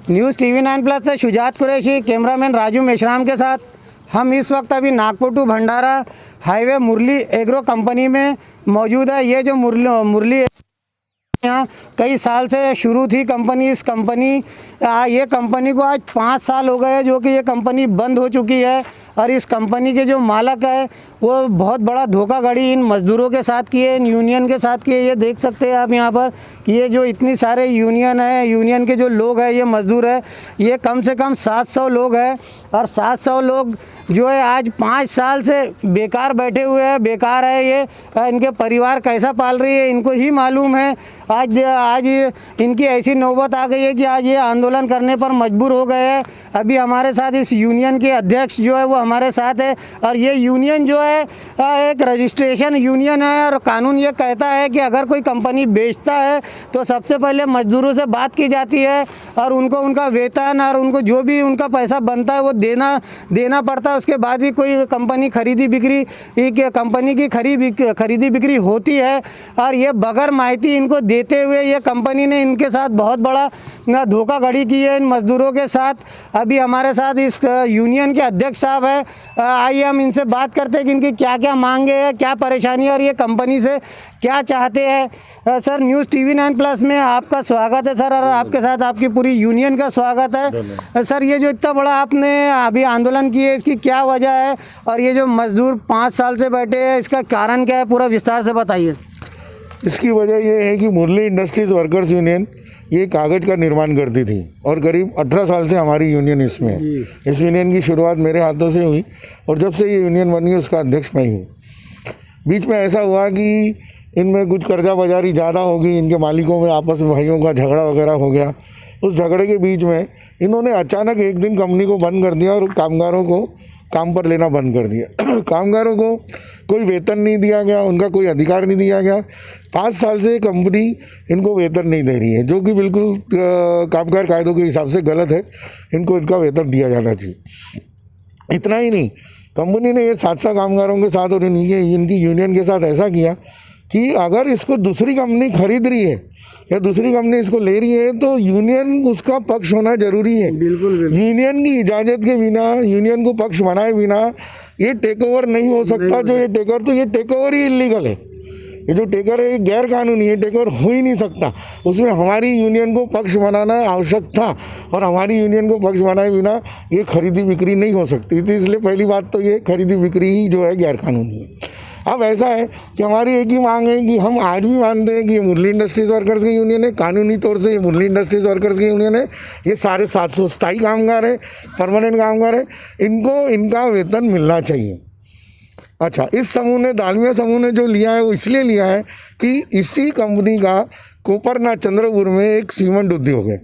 News TV 9 plus से Shujat Qureshi, cameraman Raju Meshram के साथ हम इस वक्त अभी Nagpur to Bhandara highway Murli agro company में मौजूद है। ये जो मुरली यहाँ कई साल से शुरू थी कंपनी। ये कंपनी को आज 5 साल हो गए जो कि ये कंपनी बंद हो चुकी है। और इस कंपनी के जो मालिक है वो बहुत बड़ा धोखाधड़ी इन मज़दूरों के साथ किए, इन यूनियन के साथ किए। ये देख सकते हैं आप यहाँ पर कि ये जो इतनी सारे यूनियन है, यूनियन के जो लोग हैं, ये मज़दूर है, ये कम से कम 700 लोग हैं। और 700 लोग जो है आज 5 साल से बेकार बैठे हुए हैं, बेकार है। ये इनके परिवार कैसा पाल रही है इनको ही मालूम है। आज इनकी ऐसी नौबत आ गई है कि आज ये आंदोलन करने पर मजबूर हो गए हैं। अभी हमारे साथ इस यूनियन के अध्यक्ष जो है वो हमारे साथ है। और ये यूनियन जो है एक रजिस्ट्रेशन यूनियन है और कानून ये कहता है कि अगर कोई कंपनी बेचता है तो सबसे पहले मजदूरों से बात की जाती है और उनको उनका वेतन और उनको जो भी उनका पैसा बनता है वो देना पड़ता है। उसके बाद ही कोई कंपनी खरीदी बिक्री होती है। और ये बगैर माहिती इनको देते हुए ये कंपनी ने इनके साथ बहुत बड़ा धोखाधड़ी की है इन मज़दूरों के साथ। अभी हमारे साथ इस यूनियन के अध्यक्ष साहब है। आइए हम इनसे बात करते हैं कि इनकी क्या क्या मांगे हैं, क्या परेशानी है और ये कंपनी से क्या चाहते हैं। सर, न्यूज़ टीवी 9 प्लस में आपका स्वागत है सर, और आपके साथ आपकी पूरी यूनियन का स्वागत है। सर, ये जो इतना बड़ा आपने अभी आंदोलन किए इसकी क्या वजह है और ये जो मज़दूर 5 साल से बैठे हैं इसका कारण क्या है, पूरा विस्तार से बताइए। इसकी वजह ये है कि मुरली इंडस्ट्रीज़ वर्कर्स यूनियन ये कागज़ का निर्माण करती थी और करीब 18 साल से हमारी यूनियन इसमें है। इस यूनियन की शुरुआत मेरे हाथों से हुई और जब से ये यूनियन बनी उसका अध्यक्ष मैं हूँ। बीच में ऐसा हुआ कि इनमें कुछ कर्जा बाजारी ज़्यादा हो गई, इनके मालिकों में आपस में भाइयों का झगड़ा वगैरह हो गया। उस झगड़े के बीच में इन्होंने अचानक एक दिन कंपनी को बंद कर दिया और कामगारों को काम पर लेना बंद कर दिया। कामगारों को कोई वेतन नहीं दिया गया, उनका कोई अधिकार नहीं दिया गया। 5 साल से कंपनी इनको वेतन नहीं दे रही है, जो कि बिल्कुल कामगार कायदों के हिसाब से गलत है। इनको इनका वेतन दिया जाना चाहिए। इतना ही नहीं, कंपनी ने ये 700 कामगारों के साथ और इनकी यूनियन के साथ ऐसा किया कि अगर इसको दूसरी कंपनी खरीद रही है या दूसरी कंपनी इसको ले रही है तो यूनियन उसका पक्ष होना जरूरी है। बिल्कुल। यूनियन की इजाज़त के बिना, यूनियन को पक्ष बनाए बिना ये टेक ओवर नहीं हो सकता। जो ये टेक ओवर ही इलीगल है। ये जो टेकर है ये गैर कानूनी है, टेक ओवर हो ही नहीं सकता। उसमें हमारी यूनियन को पक्ष बनाना आवश्यक था और हमारी यूनियन को पक्ष बनाए बिना ये खरीदी बिक्री नहीं हो सकती थी। इसलिए पहली बात तो ये खरीदी बिक्री ही जो है गैर कानूनी है। अब ऐसा है कि हमारी एक ही मांग है कि हम आज भी मानते हैं कि ये मुरली इंडस्ट्रीज़ वर्कर्स की यूनियन है, कानूनी तौर से ये मुरली इंडस्ट्रीज़ वर्कर्स की यूनियन है। ये सारे 700 स्थायी कामगार है, परमानेंट कामगार है, इनको इनका वेतन मिलना चाहिए। अच्छा, इस समूह ने, दालमिया समूह ने जो लिया है वो इसलिए लिया है कि इसी कंपनी का कोपरना चंद्रपुर में एक सीमेंट उद्योग है।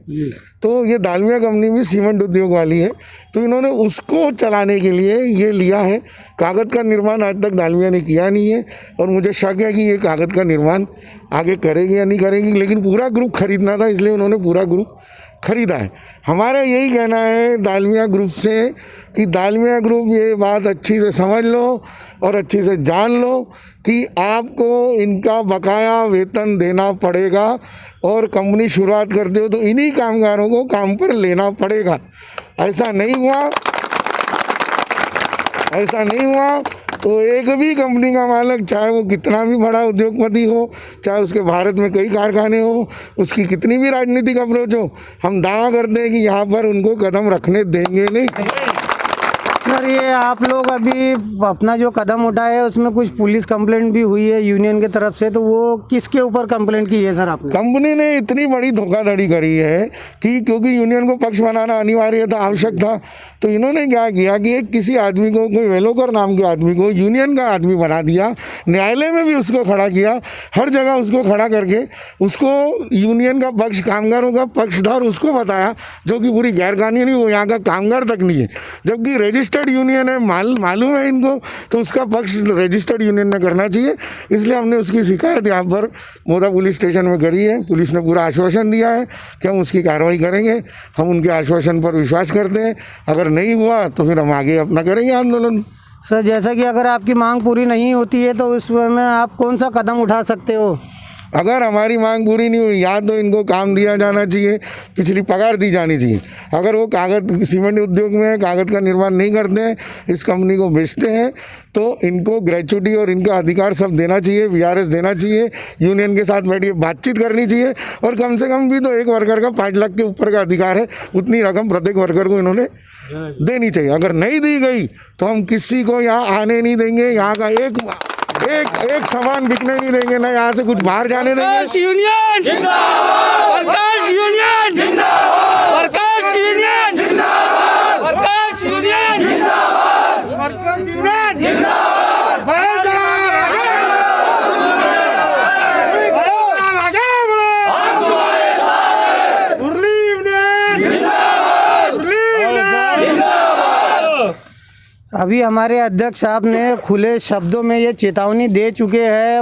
तो ये दालमिया कंपनी भी सीमेंट उद्योग वाली है, तो इन्होंने उसको चलाने के लिए ये लिया है। कागज़ का निर्माण आज तक दालमिया ने किया नहीं है और मुझे शक है कि ये कागज़ का निर्माण आगे करेगी या नहीं करेगी, लेकिन पूरा ग्रुप खरीदना था इसलिए उन्होंने पूरा ग्रुप खरीदा है। हमारा यही कहना है दालमिया ग्रुप से कि दालमिया ग्रुप ये बात अच्छी से समझ लो और अच्छी से जान लो कि आपको इनका बकाया वेतन देना पड़ेगा और कंपनी शुरुआत करते हो तो इन्हीं कामगारों को काम पर लेना पड़ेगा। ऐसा नहीं हुआ तो एक भी कंपनी का मालिक, चाहे वो कितना भी बड़ा उद्योगपति हो, चाहे उसके भारत में कई कारखाने हो, उसकी कितनी भी राजनीतिक अप्रोच हो, हम दावा करते हैं कि यहाँ पर उनको कदम रखने देंगे नहीं। सर, ये आप लोग अभी अपना जो कदम उठाए है उसमें कुछ पुलिस कंप्लेंट भी हुई है यूनियन की तरफ से, तो वो किसके ऊपर कंप्लेंट की है सर आपने? कंपनी ने इतनी बड़ी धोखाधड़ी करी है कि क्योंकि यूनियन को पक्ष बनाना अनिवार्य था, आवश्यक था, तो इन्होंने क्या किया कि एक किसी आदमी को, कोई वेलोकर नाम के आदमी को यूनियन का आदमी बना दिया। न्यायालय में भी उसको खड़ा किया, हर जगह उसको खड़ा करके उसको यूनियन का पक्ष, कामगारों का पक्षधर उसको बताया, जो कि पूरी गैर कानूनी, वो यहाँ का कामगार तक नहीं है, जबकि रजिस्टर्ड यूनियन है, मालूम है इनको, तो उसका पक्ष रजिस्टर्ड यूनियन में करना चाहिए। इसलिए हमने उसकी शिकायत यहाँ पर मोदा पुलिस स्टेशन में करी है। पुलिस ने पूरा आश्वासन दिया है कि हम उसकी कार्रवाई करेंगे। हम उनके आश्वासन पर विश्वास करते हैं। अगर नहीं हुआ तो फिर हम आगे अपना करेंगे आंदोलन। सर, जैसा कि अगर आपकी मांग पूरी नहीं होती है तो उस में आप कौन सा कदम उठा सकते हो? अगर हमारी मांग पूरी नहीं हुई, या तो इनको काम दिया जाना चाहिए, पिछली पगार दी जानी चाहिए। अगर वो कागज़ सीमेंट उद्योग में कागज़ का निर्माण नहीं करते हैं, इस कंपनी को बेचते हैं, तो इनको ग्रेच्युटी और इनका अधिकार सब देना चाहिए, वीआरएस देना चाहिए, यूनियन के साथ बैठिए बातचीत करनी चाहिए, और कम से कम भी तो एक वर्कर का 5 लाख के ऊपर का अधिकार है, उतनी रकम प्रत्येक वर्कर को इन्होंने देनी चाहिए। अगर नहीं दी गई तो हम किसी को यहाँ आने नहीं देंगे, यहाँ का एक सामान बिकने नहीं देंगे, ना यहाँ से कुछ बाहर जाने देंगे। वर्कर्स यूनियन जिंदाबाद, वर्कर्स यूनियन जिंदाबाद, वर्कर्स यूनियन जिंदाबाद, वर्कर्स यूनियन जिंदाबाद, वर्कर्स यूनियन जिंदाबाद। अभी हमारे अध्यक्ष साहब ने खुले शब्दों में ये चेतावनी दे चुके हैं,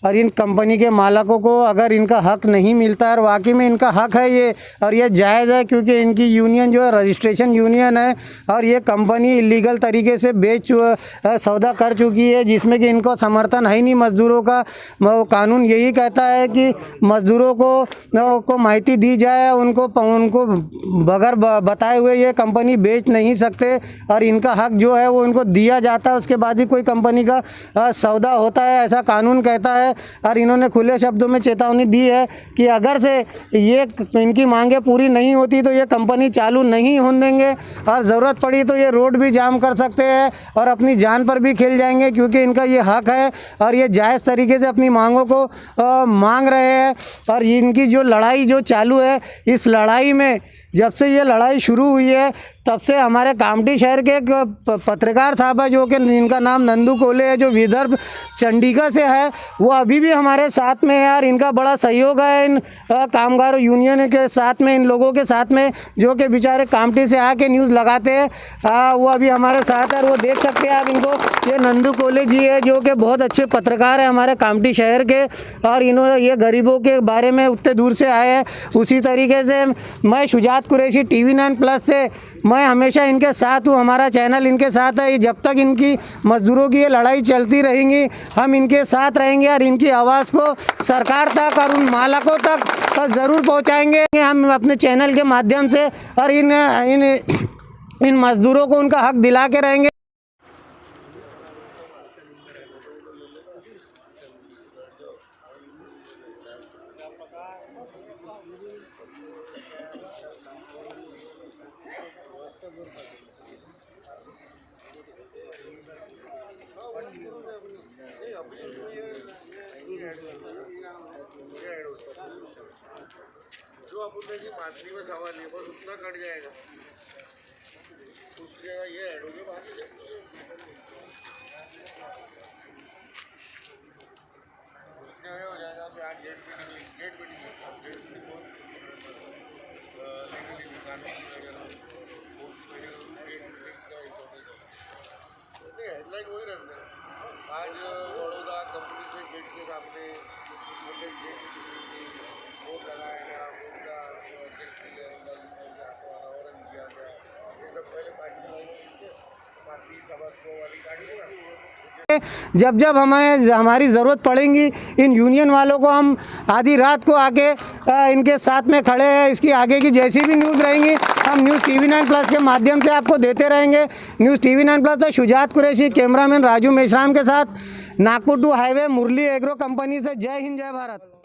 और इन कंपनी के मालिकों को अगर इनका हक नहीं मिलता, और वाकई में इनका हक है ये, और ये जायज़ है, क्योंकि इनकी यूनियन जो है रजिस्ट्रेशन यूनियन है, और ये कंपनी इलीगल तरीके से सौदा कर चुकी है, जिसमें कि इनको समर्थन है ही नहीं मज़दूरों का। वो कानून यही कहता है कि मज़दूरों को माहिती दी जाए, उनको बगैर बताए हुए ये कंपनी बेच नहीं सकते, और इनका हक जो है वो इनको दिया जाता है, उसके बाद ही कोई कंपनी का सौदा होता है, ऐसा कानून कहता है। और इन्होंने खुले शब्दों में चेतावनी दी है कि अगर से ये इनकी मांगें पूरी नहीं होती तो ये कंपनी चालू नहीं होने देंगे, और ज़रूरत पड़ी तो ये रोड भी जाम कर सकते हैं, और अपनी जान पर भी खेल जाएंगे, क्योंकि इनका ये हक है, और ये जायज़ तरीके से अपनी मांगों को मांग रहे हैं। और इनकी जो लड़ाई जो चालू है, इस लड़ाई में जब से ये लड़ाई शुरू हुई है, तब से हमारे कामठी शहर के एक पत्रकार साहब है, जो कि इनका नाम नंदू कोले है, जो विदर्भ चंडीगढ़ से है, वो अभी भी हमारे साथ में है, और इनका बड़ा सहयोग है इन कामगार यूनियन के साथ में, इन लोगों के साथ में, जो कि बेचारे कामठी से आके न्यूज़ लगाते हैं। वो अभी हमारे साथ है, और वो देख सकते हैं आप इनको, ये नंदू कोले जी है, जो कि बहुत अच्छे पत्रकार हैं हमारे कामठी शहर के, और इन्होंने ये गरीबों के बारे में उतने दूर से आए हैं। उसी तरीके से मैं शुजात कुरैशी TV9+ से मैं हमेशा इनके साथ हूँ, हमारा चैनल इनके साथ है। जब तक इनकी मज़दूरों की ये लड़ाई चलती रहेंगी, हम इनके साथ रहेंगे, और इनकी आवाज़ को सरकार तक और उन मालिकों तक ज़रूर पहुँचाएंगे हम अपने चैनल के माध्यम से, और इन मज़दूरों को उनका हक दिला के रहेंगे। जो अपन की माथली में सवाल है बस उतना कट जाएगा, उसके ये ऐड हो गया बाकी उसके हो जाएगा कि आज गेट भी नहीं बहुत लीगली कानून हेडलाइन वही रहते हैं। आज बड़ौदा कंपनी से गेट के सामने गेट बोर्ड लगाया गया, बोर्ड का अनावरण किया गया, ये सब पहले 5-6 महीने पार्टी सभा वाली गाड़ी है। जब जब हमारी ज़रूरत पड़ेगी, इन यूनियन वालों को हम आधी रात को आके इनके साथ में खड़े हैं। इसकी आगे की जैसी भी न्यूज़ रहेंगी, हम न्यूज़ TV9+ के माध्यम से आपको देते रहेंगे। न्यूज़ TV9+ से शुजात कुरैशी, कैमरामैन राजू मेश्राम के साथ, Nagpur to highway, Murli agro company से। जय हिंद, जय भारत।